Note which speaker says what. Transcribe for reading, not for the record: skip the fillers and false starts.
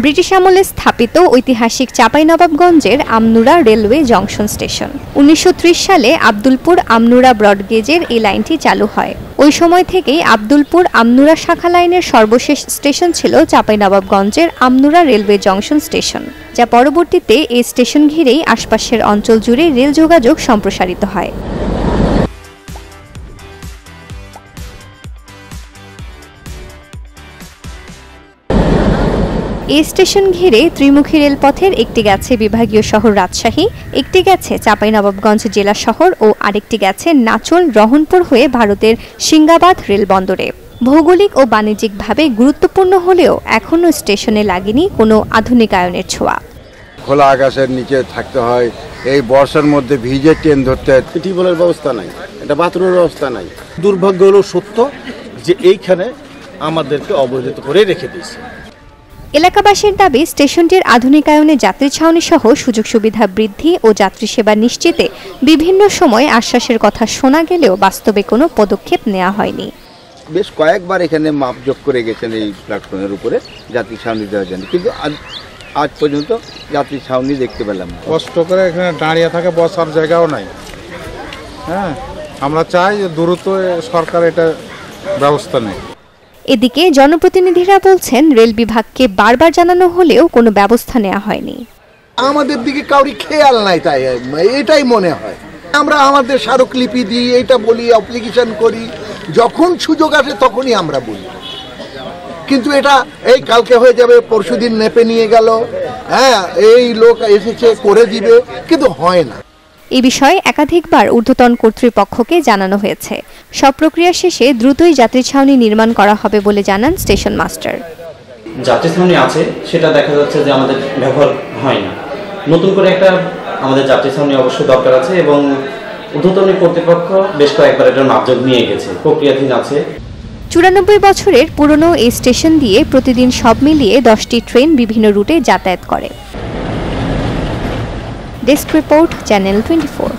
Speaker 1: British আমলে স্থাপিত ঐতিহাসিক চাঁপাইনবাবগঞ্জের আমনুরা রেলওয়ে জংশন স্টেশন। ১৯৩০ সালে আব্দুলপুর আমনুরা ব্রডগেজের এই লাইনটি চালু হয়। ওই সময় থেকেই আব্দুলপুর আমনুরা শাখা লাইনের সর্বশেষ স্টেশন ছিল চাঁপাইনবাবগঞ্জের আমনুরা রেলওয়ে জংশন স্টেশন, যা পরবর্তীতে এই স্টেশন ঘিরেই আশপাশের অঞ্চল জুড়ে রেল যোগাযোগ সম্প্রসারিত হয়। এই স্টেশন ঘিরে ত্রিমুখী রেলপথের একটি গেছে বিভাগীয় শহর রাজশাহী, একটি গেছে চাঁপাইনবাবগঞ্জ জেলা শহর ও আরেকটি গেছে নাচল রহনপুর হয়ে ভারতের সিংগাবাদ রেলবন্দরে। ভৌগোলিক ও বাণিজ্যিকভাবে গুরুত্বপূর্ণ হলেও এখনও স্টেশনে লাগেনি কোনো আধুনিকায়নের ছোঁয়া।
Speaker 2: খোলা আকাশের নিচে থাকতে হয়, এই বর্ষার মধ্যে ভিজে ট্রেন ধরতে হয়। টিউবওয়েলের ব্যবস্থা নাই, এটা বাথরুমের ব্যবস্থা নাই।
Speaker 3: দুর্ভাগ্য হলো সত্য যে এইখানে আমাদেরকে অবহেলিত করে রেখে দিয়েছে।
Speaker 1: এলাকাবাসীর দাবি, স্টেশনটির আধুনিকায়নে যাত্রী ছাউনি সহ সুযোগ সুবিধা বৃদ্ধি ও যাত্রী সেবা নিশ্চিতে বিভিন্ন সময় আশ্বাসের কথা শোনা গেলেও বাস্তবে কোনো পদক্ষেপ নেওয়া হয়নি।
Speaker 2: বেশ কয়েকবার এখানে মাপ যোগ করে গেছেন এই প্ল্যাটফর্মের উপরে যাত্রী ছাউনি দেওয়ার জন্য, কিন্তু আজ পর্যন্ত যাত্রী ছাউনি দেখতে পেলাম না।
Speaker 4: কষ্ট করে এখানে দাঁড়িয়ে থাকে, বসার জায়গাও নাই। হ্যাঁ, আমরা চাই যে দ্রুত সরকার এটা ব্যবস্থা নেয়।
Speaker 1: এদিকে জনপ্রতিনিধিরা বলছেন, রেল বিভাগকে বারবার জানানো হলেও কোনো ব্যবস্থা নেওয়া হয়নি।
Speaker 5: আমাদের দিকে কাউরি খেয়াল নাই, তাই এটাই মনে হয়। আমরা আমাদের স্মারকলিপি দিই, এটা বলি, অ্যাপ্লিকেশন করি, যখন সুযোগ আসে তখনই আমরা বলি, কিন্তু এটা এই কালকে হয়ে যাবে, পরশুদিন নেপে নিয়ে গেল, হ্যাঁ এই লোক এসেছে করে দিবে, কিন্তু হয় না।
Speaker 1: এই বিষয়ে একাধিকবার ঊর্ধ্বতন কর্তৃপক্ষকে জানানো হয়েছে। সব প্রক্রিয়া শেষে দ্রুতই যাত্রী ছাউনি নির্মাণ করা হবে বলে জানান স্টেশন মাস্টার।
Speaker 6: যাত্রী ছাউনি আছে, সেটা দেখা যাচ্ছে যে আমাদের ব্যবহার হয় না। নতুন করে একটা আমাদের যাত্রী ছাউনি অবশ্যই দরকার আছে এবং ঊর্ধ্বতন কর্তৃপক্ষ বেশ কয়েকবার এটার মাপযোগ নিয়ে গেছে, প্রক্রিয়াধীন আছে।
Speaker 1: ৯৪ বছরের পুরনো এই স্টেশন দিয়ে প্রতিদিন সব মিলিয়ে 10টি ট্রেন বিভিন্ন রুটে যাতায়াত করে। Desk report, channel 24।